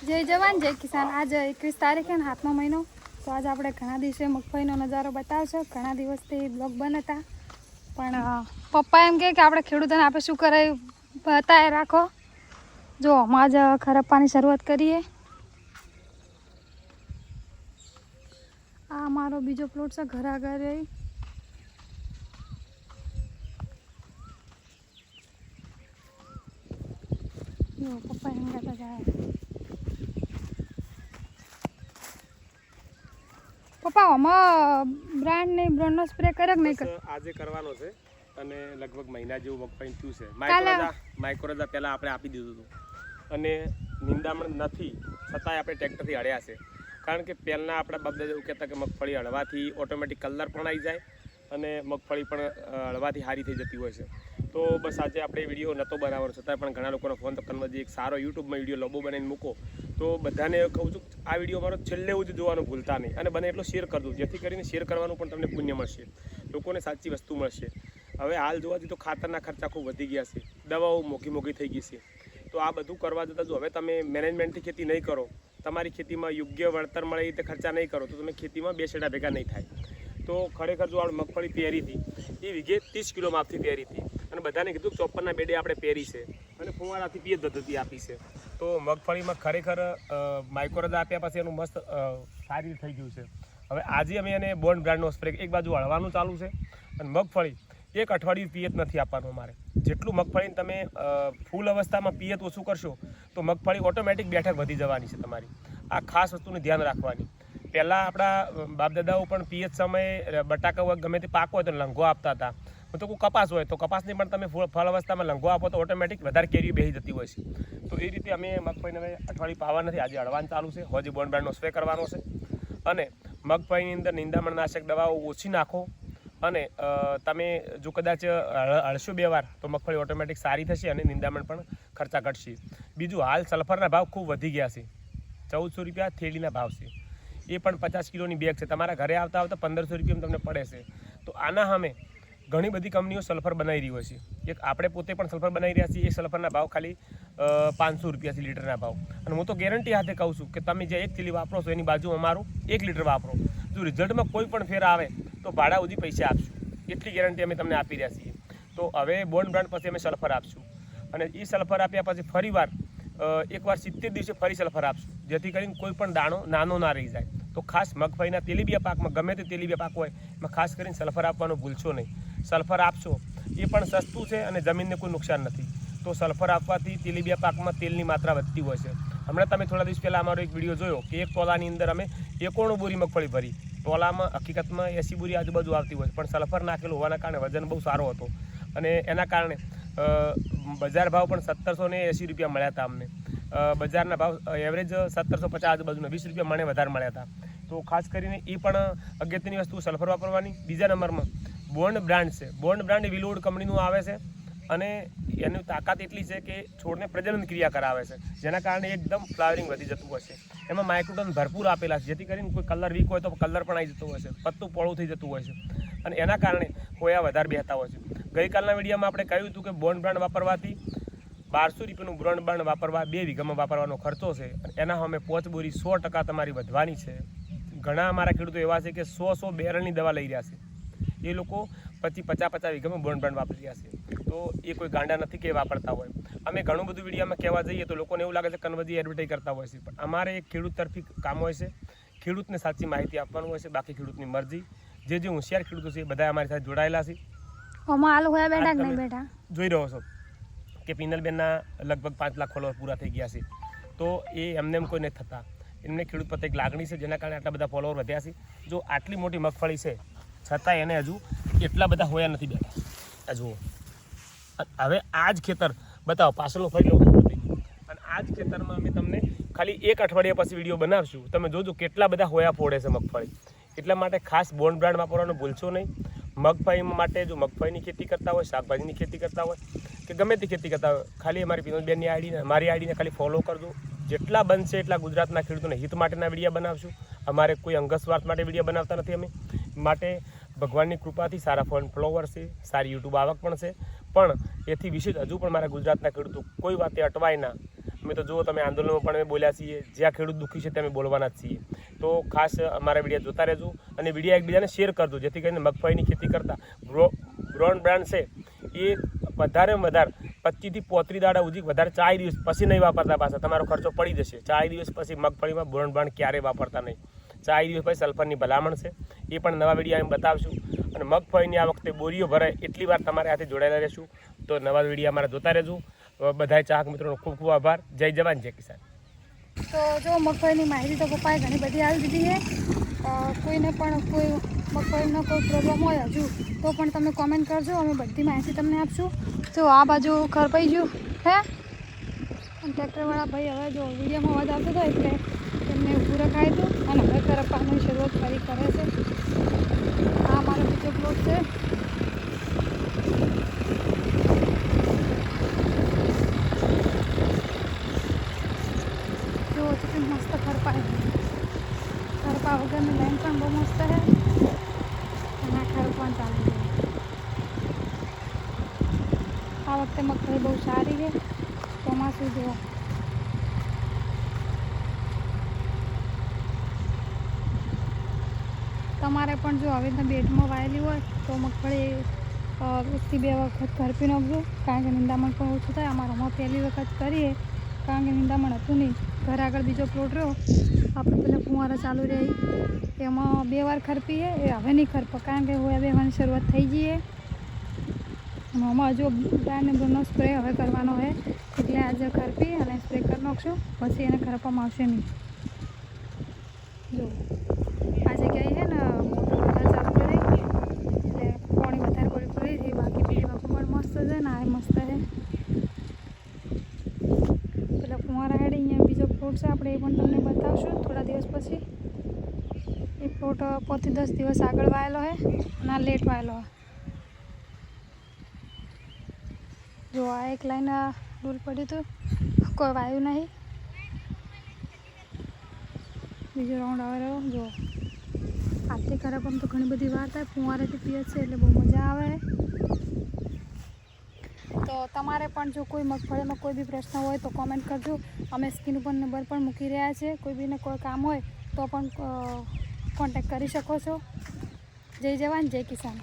जय जवान जय किसान। आज 21 तारीख है, 7मो महीनो। तो आज આપણે ઘણા દિવસે મગફળીનો નજારો બતાવશો। ઘણા દિવસથી બ્લોગ બંધ હતા, પણ પપ્પા એમ કહે કે આપણે ખેડૂતોને આપણે શું કરાય બતાવી રાખો। જો આજ ખરપવાની શરૂઆત કરીએ। આ મારો બીજો પ્લોટ છે ઘર આગળ રહી। જો પપ્પા એમ કહેતા જાય પપ્પા આમાં બ્રાન્ડનો સ્પ્રે કરે કે નહીં કરે? આજે કરવાનો છે અને લગભગ મહિના જેવું મગફળી થયું છે। માઇક્રોરાઝા પહેલાં આપણે આપી દીધું હતું અને નિંદામણ નથી છતાંય આપણે ટ્રેક્ટરથી હળ્યા છે, કારણ કે પહેલાં આપણા બાપદાદા એવું કહેતા કે મગફળી હળવાથી ઓટોમેટિક કલર પણ આવી જાય અને મગફળી પણ હળવાથી સારી થઈ જતી હોય છે। તો બસ આજે આપણે વિડીયો નહોતો બનાવવાનો, છતાં પણ ઘણા લોકોનો ફોન તો કન્વર્જી એક સારો યુટ્યુબમાં વિડીયો લોબો બનાવીને મૂકો। તો બધાને કહું છું આ વિડીયો મારો છેલ્લે સુધી જોવાનું ભૂલતા નહીં અને બને એટલો શેર કરજો, જેથી કરીને શેર કરવાનું પણ તમને પુણ્ય મળશે, લોકોને સાચી વસ્તુ મળશે। હવે હાલ જોવાથી તો ખાતરના ખર્ચા ખૂબ વધી ગયા છે, દવાઓ મોંઘી થઈ ગઈ છે। તો આ બધું કરવા જતાં જો હવે તમે મેનેજમેન્ટથી ખેતી નહીં કરો, તમારી ખેતીમાં યોગ્ય વળતર મળે એ રીતે ખર્ચા નહીં કરો, તો તમે ખેતીમાં બે છેડા ભેગા નહીં થાય। તો ખરેખર જો આપણે મગફળી પહેરી હતી એ વીઘે 30 કિલો માપથી પહેરી હતી અને બધાને કીધું 54ના બેડે આપણે પહેરી છે અને ફુવારાથી પિયત પદ્ધતિ આપી છે। તો મગફળીમાં ખરેખર માઇક્રોરાઝા આપ્યા પછી એનું મસ્ત સારી થઈ ગયું છે। હવે આજે અમે એને બોન્ડ બ્રાન્ડનો સ્પ્રે એક બાજુ હળવાનું ચાલુ છે અને મગફળી એક અઠવાડિયું પિયત નથી આપવાનું અમારે। જેટલું મગફળીને તમે ફૂલ અવસ્થામાં પિયત ઓછું કરશો તો મગફળી ઓટોમેટિક બેઠક વધી જવાની છે તમારી। આ ખાસ વસ્તુનું ધ્યાન રાખવાની। પહેલાં આપણા બાપદાદાઓ પણ પિયત સમયે બટાકા હોય ગમે તે પાક હોય તો લંઘો આપતા હતા, તો કોઈ કપાસ હોય તો કપાસની પણ તમે ફળ અવસ્થામાં લંઘો આપો તો ઓટોમેટિક વધારે કેરીઓ બેસી જતી હોય છે। તો એ રીતે અમે મગફળીને હવે અઠવાડિયું પાવા નથી, આજે હળવાનું ચાલુ છે, હજી બોન્ડ બ્રાન્ડનો સ્પ્રે કરવાનો છે અને મગફળીની અંદર નિંદામણનાશક દવાઓ ઓછી નાખો અને તમે જો કદાચ હળશો 2 વાર તો મગફળી ઓટોમેટિક સારી થશે અને નિંદામણ પણ ખર્ચા ઘટશે। બીજું હાલ સલ્ફરના ભાવ ખૂબ વધી ગયા છે, 1400 રૂપિયા થેલીના ભાવ છે, એ પણ 50 કિલોની બેગ છે, તમારા ઘરે આવતા 1500 રૂપિયામાં તમને પડે છે। તો આના સામે ઘણી બધી કંપનીઓ સલ્ફર બનાવી રહી હોય છે, એક આપણે પોતે પણ સલ્ફર બનાવી રહ્યા છીએ। એ સલ્ફરના ભાવ ખાલી 500 રૂપિયા છે લીટરના ભાવ, અને હું તો ગેરંટી સાથે કહું છું કે તમે જે 1 થેલી વાપરો છો એની બાજુ અમારું 1 લીટર વાપરો, જો રિઝલ્ટમાં કોઈ પણ ફેર આવે તો ભાડા સુધી પૈસા આપશું, એટલી ગેરંટી અમે તમને આપી રહ્યા છીએ। તો હવે બોન્ડ બ્રાન્ડ પછી અમે સલ્ફર આપશું અને એ સલ્ફર આપ્યા પછી ફરીવાર એકવાર 70 દિવસે ફરી સલ્ફર આપશું, જેથી કરીને કોઈ પણ દાણો નાનો ના રહી જાય। તો ખાસ મગફળીના તેલીબિયા પાકમાં ગમે તે તેલીબિયા પાક હોય એમાં ખાસ કરીને સલ્ફર આપવાનું ભૂલશો નહીં। સલ્ફર આપશો એ પણ સસ્તું છે અને જમીનને કોઈ નુકસાન નથી। તો સલ્ફર આપવાથી તેલીબિયા પાકમાં તેલની માત્રા વધતી હોય છે। હમણાં તમે થોડા દિવસ પહેલાં અમારો એક વિડીયો જોયો કે એક તોલાની અંદર અમે 91 બોરી મગફળી ભરી, તોલામાં હકીકતમાં 80 બોરી આજુબાજુ આવતી હોય છે, પણ સલ્ફર નાખેલું હોવાના કારણે વજન બહુ સારો હતો અને એના કારણે બજાર ભાવ પણ 1780 રૂપિયા મળ્યા હતા અમને। બજારના ભાવ એવરેજ 1750 આજુબાજુના 20 રૂપિયા મને વધારે મળ્યા હતા। તો ખાસ કરીને એ પણ અગત્યની વસ્તુ સલ્ફર વાપરવાની। બીજા નંબરમાં બોન્ડ બ્રાન્ડ છે, બોન્ડ બ્રાન્ડ વિલોડ કંપનીનું આવે છે અને એની તાકાત એટલી છે કે છોડને પ્રજનન ક્રિયા કરાવે છે, જેના કારણે એકદમ ફ્લાવરિંગ વધી જતું હોય છે। એમાં માઇક્રોટન ભરપૂર આપેલા છે, જેથી કરીને કોઈ કલર વીક હોય તો કલર પણ આવી જતો હોય છે, પત્તું પોળું થઈ જતું હોય છે અને એના કારણે કોયા વધારે બેહતા હોય છે। ગઈકાલના વિડીયોમાં આપણે કહ્યું હતું કે બોન્ડ બ્રાન્ડ વાપરવાથી 1200 રૂપિયાનું બોન્ડ બ્રાન્ડ વાપરવા 2 વીઘામાં વાપરવાનો ખર્ચો છે, એના અમે 5 બોરી 100% તમારી વધવાની છે। ઘણા અમારા ખેડૂતો એવા છે કે 100 બેરલની દવા લઈ રહ્યા છે, એ લોકો પછી 50 વીઘામાં બોન્ડ બ્રાન્ડ વાપરી રહ્યા છે। તો એ કોઈ ગાંડા નથી કે વાપરતા હોય। અમે ઘણું બધું વિડીયોમાં કહેવા જઈએ તો લોકોને એવું લાગે છે કન્વર્જી એડવર્ટાઈઝ કરતા હોય છે, પણ અમારે એક ખેડૂત તરફી કામ હોય છે, ખેડૂતને સાચી માહિતી આપવાનું હોય છે, બાકી ખેડૂતની મરજી। જે હોશિયાર ખેડૂતો છે એ બધા અમારી સાથે જોડાયેલા છે। જોઈ રહ્યો છો કે પિનલબેનના લગભગ 5 લાખ ફોલોવર પૂરા થઈ ગયા છે, તો એ એમને કોઈ નથી થતા, એમને ખેડૂત પ્રત્યે એક લાગણી છે, જેના કારણે આટલા બધા ફોલોવર વધ્યા છે। જો આટલી મોટી મગફળી છે છતાં એને હજુ એટલા બધા હોયા નથી બેઠા। જુઓ હવે આ જ ખેતર બતાવો, પાછળનો ફરી લો અને આ જ ખેતરમાં અમે તમને ખાલી 1 અઠવાડિયા પછી વિડીયો બનાવશું, તમે જોજો કેટલા બધા હોયા ફોડે છે મગફળી। એટલા માટે ખાસ બોન્ડ બ્રાન્ડ વાપરવાનું ભૂલશો નહીં। મગફળી માટે જો મગફળીની ખેતી કરતા હોય, શાકભાજીની ખેતી કરતા હોય કે ગમે તે ખેતી કરતા હોય, ખાલી અમારી પિનલબેનની આઈડીને મારી આઈડીને ખાલી ફોલો કરજો। જેટલા બનશે એટલા ગુજરાતના ખેડૂતોને હિત માટેના વિડીયો બનાવશું। અમારે કોઈ અંગસ્વાર્થ માટે વિડીયો બનાવતા નથી અમે, માટે ભગવાનની કૃપાથી સારા ફોલોવર છે, સારી યુટ્યુબ આવક પણ છે, પણ એથી વિશેષ હજુ પણ મારા ગુજરાતના ખેડૂતો કોઈ વાતે અટવાય ના। અમે તો જુઓ તમે આંદોલનમાં પણ અમે બોલ્યા છીએ, જ્યાં ખેડૂત દુઃખી છે ત્યાં અમે બોલવાના જ છીએ. તો ખાસ અમારા વિડીયો જોતા રહેજો અને વિડીયો એકબીજાને શેર કરજો, જેથી કરીને મગફળીની ખેતી કરતાં બ્રોન બ્રાન્ડ છે એ વધારે 25 થી 35 દાડા સુધી વધારે 4 દિવસ પછી નહીં વાપરતા. પાછા તમારો ખર્ચો પડી જશે. 4 દિવસ પછી મગફળીમાં બ્રોન બ્રાન્ડ ક્યારેય વાપરતા નહીં. 4 દિવસ પછી સલ્ફરની ભલામણ છે, એ પણ નવા વિડીયો અમે બતાવશું. અને મગફળીની આ વખતે બોરીઓ ભરાય એટલી વાર તમારે હાથે જોડાયેલા રહેશું. તો નવા વિડીયો અમારા જોતા રહેજો. બધા ચાહક મિત્રોનો ખૂબ ખૂબ આભાર. જય જવાન જય કિસાન. તો જો મગફળીની માહિતી તો પપ્પાએ ઘણી બધી આવી દીધી છે. કોઈને પણ કોઈ મગફળીનો કોઈ પ્રોબ્લેમ હોય હજુ તો પણ તમે કોમેન્ટ કરજો, અમે બધી માહિતી તમને આપશું. જો આ બાજુ ખરપાઈ ગયું હે, ટ્રેક્ટરવાળા ભાઈ હવે જો વિડીયોમાં અવાજ આવતો હતો એટલે એમને ઊભું રખાયું હતું અને હવે ખરપવાની શરૂઆત ફરી કરે છે. આ મારો બીજો પ્લોટ છે. જો કેટલી મસ્ત ખરપાય, ખરપા વગરની લાઈન પણ બહુ મસ્ત છે અને ખરપણ ચાલુ છે. આ વખતે મગફળી બહુ સારી છે. ચોમાસું જો તમારે પણ જો આવી રીતના બેડમાં વાયેલી હોય તો મગફળી 1 થી 2 વખત ખરપી નાખજો, કારણ કે નિંદામણ પણ ઓછું થાય. અમારામાં પહેલી વખત કરીએ કારણ કે નિંદામણ હતું નહીં. ઘર આગળ બીજો પ્લોટ રહ્યો, આપણે પેલા ફુવારા ચાલુ રહી એમાં 2 વાર ખરપીએ, એ હવે નહીં ખરપે કારણ કે હવે બેવાની શરૂઆત થઈ જઈએ. આમાં જો ગાયને બ્રોનનો સ્પ્રે હવે કરવાનો હોય એટલે આજે ખરપી અને સ્પ્રે કરી નાખશું, પછી એને ખરપવામાં આવશે નહીં. જો આ જગ્યાએ છે ને મોટર વધારે ચાલુ કરી એટલે પાણી વધારે પડી પડી. બાકી પેલી બાપુ પણ મસ્ત છે ને આ મસ્ત છે. પેલા ફુવારા હેડ અહીંયા બીજો પ્લોટ છે, આપણે એ પણ તમને બતાવશું થોડા દિવસ પછી. એ પ્લોટ 5 થી 10 દિવસ આગળ વાયેલો છે અને આ લેટ વાયેલો છે. જો આ એક લાઈન ડૂલ પડ્યું હતું, કોઈ વાયું નહીં. બીજો રાઉન્ડ આવે રહ્યો. જો હાથથી ખરાબ આમ તો ઘણી બધી વાર થાય, ફુવારેથી પીએ છે એટલે બહુ મજા આવે. તો તમારે પણ જો કોઈ મગફળીમાં કોઈ બી પ્રશ્ન હોય તો કોમેન્ટ કરજો. અમે સ્ક્રીન ઉપર નંબર પણ મૂકી રહ્યા છે, કોઈ બીને કોઈ કામ હોય તો પણ કોન્ટેક્ટ કરી શકો છો. જય જવાન જય કિસાન.